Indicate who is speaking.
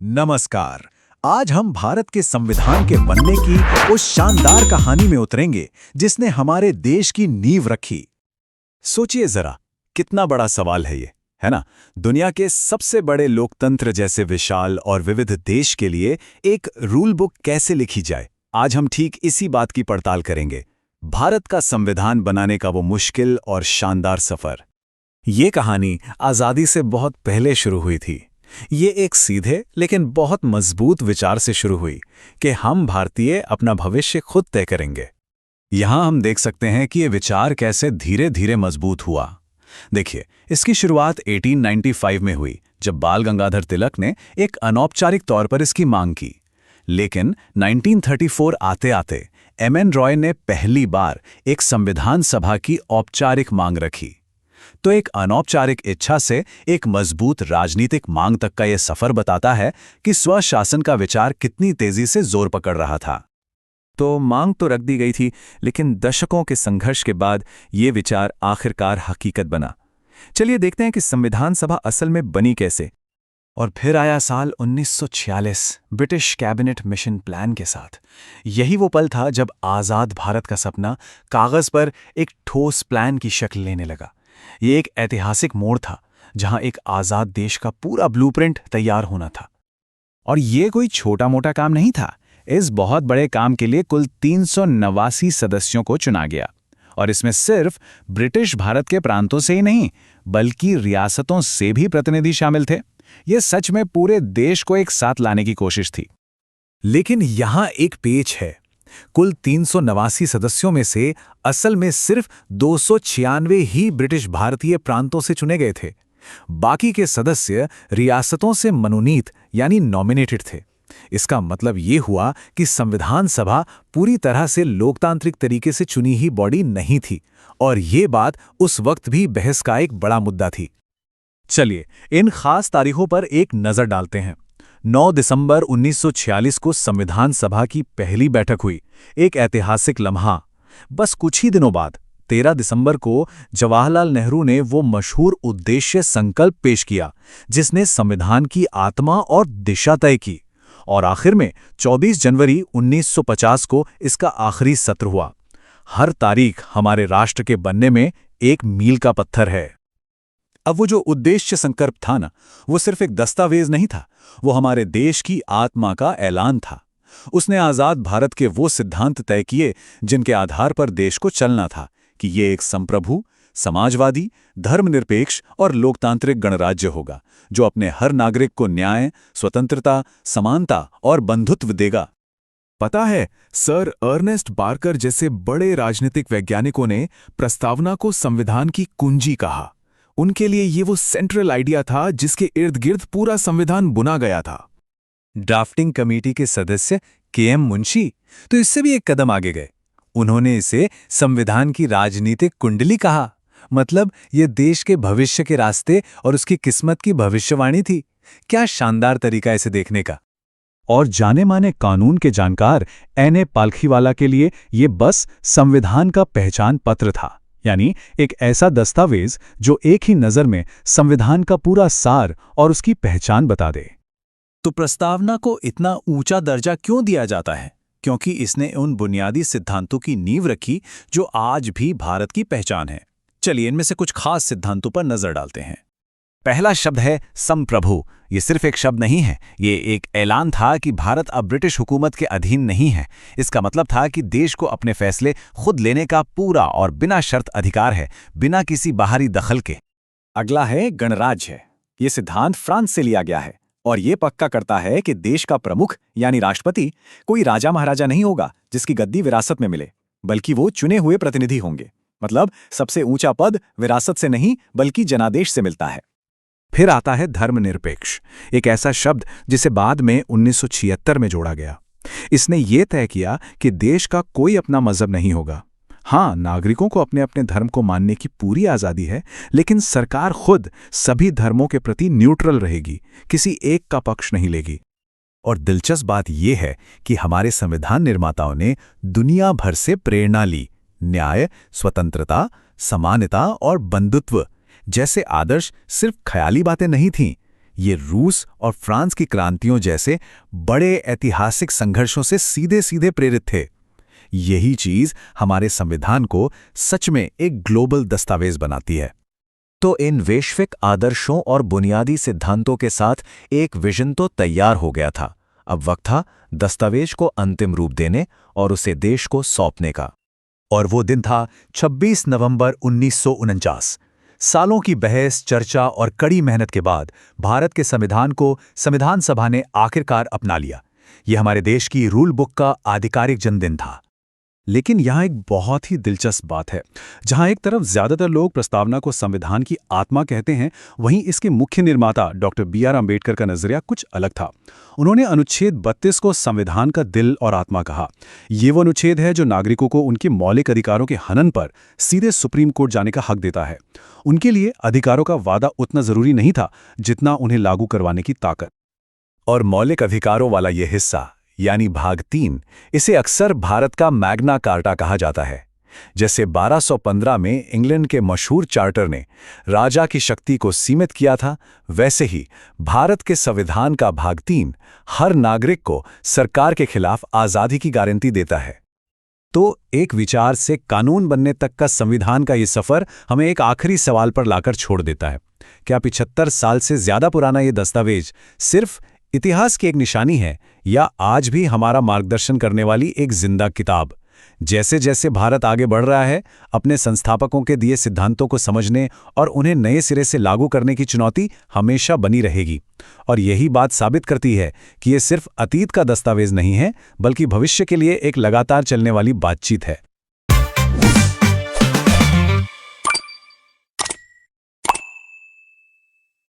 Speaker 1: नमस्कार। आज हम भारत के संविधान के बनने की उस शानदार कहानी में उतरेंगे जिसने हमारे देश की नींव रखी। सोचिए जरा, कितना बड़ा सवाल है ये, है ना? दुनिया के सबसे बड़े लोकतंत्र जैसे विशाल और विविध देश के लिए एक रूल बुक कैसे लिखी जाए, आज हम ठीक इसी बात की पड़ताल करेंगे। भारत का संविधान बनाने का वो मुश्किल और शानदार सफर। ये कहानी आज़ादी से बहुत पहले शुरू हुई थी। ये एक सीधे लेकिन बहुत मजबूत विचार से शुरू हुई कि हम भारतीय अपना भविष्य खुद तय करेंगे। यहाँ हम देख सकते हैं कि ये विचार कैसे धीरे धीरे मजबूत हुआ। देखिए, इसकी शुरुआत 1895 में हुई, जब बाल गंगाधर तिलक ने एक अनौपचारिक तौर पर इसकी मांग की। लेकिन 1934 आते आते एमएन रॉय ने पहली बार एक संविधान सभा की औपचारिक मांग रखी। तो एक अनौपचारिक इच्छा से एक मजबूत राजनीतिक मांग तक का यह सफर बताता है कि स्वशासन का विचार कितनी तेजी से जोर पकड़ रहा था। तो मांग तो रख दी गई थी, लेकिन दशकों के संघर्ष के बाद ये विचार आखिरकार हकीकत बना। चलिए देखते हैं कि संविधान सभा असल में बनी कैसे। और फिर आया साल 1946 ब्रिटिश कैबिनेट मिशन प्लान के साथ। यही वो पल था जब आज़ाद भारत का सपना कागज पर एक ठोस प्लान की शक्ल लेने लगा। ये एक ऐतिहासिक मोड़ था जहां एक आज़ाद देश का पूरा ब्लूप्रिंट तैयार होना था। और ये कोई छोटा मोटा काम नहीं था। इस बहुत बड़े काम के लिए कुल 389 सदस्यों को चुना गया, और इसमें सिर्फ ब्रिटिश भारत के प्रांतों से ही नहीं, बल्कि रियासतों से भी प्रतिनिधि शामिल थे। ये सच में पूरे देश को एक साथ लाने की कोशिश थी। लेकिन यहां एक पेच है। कुल 389 सदस्यों में से असल में सिर्फ 296 ही ब्रिटिश भारतीय प्रांतों से चुने गए थे। बाकी के सदस्य रियासतों से मनोनीत यानी नॉमिनेटेड थे। इसका मतलब ये हुआ कि संविधान सभा पूरी तरह से लोकतांत्रिक तरीके से चुनी ही बॉडी नहीं थी, और ये बात उस वक्त भी बहस का एक बड़ा मुद्दा थी। चलिए इन खास तारीखों पर एक नजर डालते हैं। 9 दिसंबर 1946 को संविधान सभा की पहली बैठक हुई, एक ऐतिहासिक लम्हा। बस कुछ ही दिनों बाद 13 दिसंबर को जवाहरलाल नेहरू ने वो मशहूर उद्देश्य संकल्प पेश किया जिसने संविधान की आत्मा और दिशा तय की। और आखिर में 24 जनवरी 1950 को इसका आखिरी सत्र हुआ। हर तारीख हमारे राष्ट्र के बनने में एक मील का पत्थर है। अब वो जो उद्देश्य संकल्प था ना, वो सिर्फ एक दस्तावेज नहीं था, वो हमारे देश की आत्मा का ऐलान था। उसने आज़ाद भारत के वो सिद्धांत तय किए जिनके आधार पर देश को चलना था कि ये एक संप्रभु, समाजवादी, धर्मनिरपेक्ष और लोकतांत्रिक गणराज्य होगा, जो अपने हर नागरिक को न्याय, स्वतंत्रता, समानता और बंधुत्व देगा। पता है, सर अर्नेस्ट बार्कर जैसे बड़े राजनीतिक वैज्ञानिकों ने प्रस्तावना को संविधान की कुंजी कहा। उनके लिए ये वो सेंट्रल आइडिया था जिसके इर्द गिर्द पूरा संविधान बुना गया था। ड्राफ्टिंग कमेटी के सदस्य के.एम. मुंशी तो इससे भी एक कदम आगे गए। उन्होंने इसे संविधान की राजनीतिक कुंडली कहा। मतलब ये देश के भविष्य के रास्ते और उसकी किस्मत की भविष्यवाणी थी। क्या शानदार तरीका इसे देखने का। और जाने माने कानून के जानकार एन.ए. पालखीवाला के लिए ये बस संविधान का पहचान पत्र था, यानी एक ऐसा दस्तावेज जो एक ही नज़र में संविधान का पूरा सार और उसकी पहचान बता दे। तो प्रस्तावना को इतना ऊंचा दर्जा क्यों दिया जाता है? क्योंकि इसने उन बुनियादी सिद्धांतों की नींव रखी जो आज भी भारत की पहचान है। चलिए इनमें से कुछ खास सिद्धांतों पर नजर डालते हैं। पहला शब्द है संप्रभु। ये सिर्फ एक शब्द नहीं है, ये एक ऐलान था कि भारत अब ब्रिटिश हुकूमत के अधीन नहीं है। इसका मतलब था कि देश को अपने फैसले खुद लेने का पूरा और बिना शर्त अधिकार है, बिना किसी बाहरी दखल के। अगला है गणराज्य। ये सिद्धांत फ्रांस से लिया गया है और ये पक्का करता है कि देश का प्रमुख यानी राष्ट्रपति कोई राजा महाराजा नहीं होगा जिसकी गद्दी विरासत में मिले, बल्कि वो चुने हुए प्रतिनिधि होंगे। मतलब सबसे ऊंचा पद विरासत से नहीं बल्कि जनादेश से मिलता है। फिर आता है धर्मनिरपेक्ष, एक ऐसा शब्द जिसे बाद में 1976 में जोड़ा गया। इसने ये तय किया कि देश का कोई अपना मजहब नहीं होगा। हाँ, नागरिकों को अपने अपने धर्म को मानने की पूरी आज़ादी है, लेकिन सरकार खुद सभी धर्मों के प्रति न्यूट्रल रहेगी, किसी एक का पक्ष नहीं लेगी। और दिलचस्प बात यह है कि हमारे संविधान निर्माताओं ने दुनिया भर से प्रेरणा ली। न्याय, स्वतंत्रता, समानता और बंधुत्व जैसे आदर्श सिर्फ ख्याली बातें नहीं थीं, ये रूस और फ्रांस की क्रांतियों जैसे बड़े ऐतिहासिक संघर्षों से सीधे सीधे प्रेरित थे। यही चीज हमारे संविधान को सच में एक ग्लोबल दस्तावेज बनाती है। तो इन वैश्विक आदर्शों और बुनियादी सिद्धांतों के साथ एक विजन तो तैयार हो गया था। अब वक्त था दस्तावेज को अंतिम रूप देने और उसे देश को सौंपने का। और वो दिन था 26 नवंबर 1949। सालों की बहस, चर्चा और कड़ी मेहनत के बाद भारत के संविधान को संविधान सभा ने आखिरकार अपना लिया। यह हमारे देश की रूल बुक का आधिकारिक जन्मदिन था। लेकिन यहाँ एक बहुत ही दिलचस्प बात है। जहाँ एक तरफ ज्यादातर लोग प्रस्तावना को संविधान की आत्मा कहते हैं, वहीं इसके मुख्य निर्माता डॉक्टर बी.आर. अम्बेडकर का नजरिया कुछ अलग था। उन्होंने अनुच्छेद 32 को संविधान का दिल और आत्मा कहा। ये वो अनुच्छेद है जो नागरिकों को उनके मौलिक अधिकारों के हनन पर सीधे सुप्रीम कोर्ट जाने का हक देता है। उनके लिए अधिकारों का वादा उतना जरूरी नहीं था जितना उन्हें लागू करवाने की ताकत। और मौलिक अधिकारों वाला ये हिस्सा यानी भाग 3, इसे अक्सर भारत का मैग्ना कार्टा कहा जाता है। जैसे 1215 में इंग्लैंड के मशहूर चार्टर ने राजा की शक्ति को सीमित किया था, वैसे ही भारत के संविधान का भाग 3 हर नागरिक को सरकार के खिलाफ आज़ादी की गारंटी देता है। तो एक विचार से कानून बनने तक का संविधान का ये सफर हमें एक आखिरी सवाल पर लाकर छोड़ देता है। क्या 75 साल से ज्यादा पुराना ये दस्तावेज सिर्फ इतिहास की एक निशानी है, या आज भी हमारा मार्गदर्शन करने वाली एक जिंदा किताब? जैसे जैसे भारत आगे बढ़ रहा है, अपने संस्थापकों के दिए सिद्धांतों को समझने और उन्हें नए सिरे से लागू करने की चुनौती हमेशा बनी रहेगी। और यही बात साबित करती है कि ये सिर्फ अतीत का दस्तावेज नहीं है, बल्कि भविष्य के लिए एक लगातार चलने वाली बातचीत है।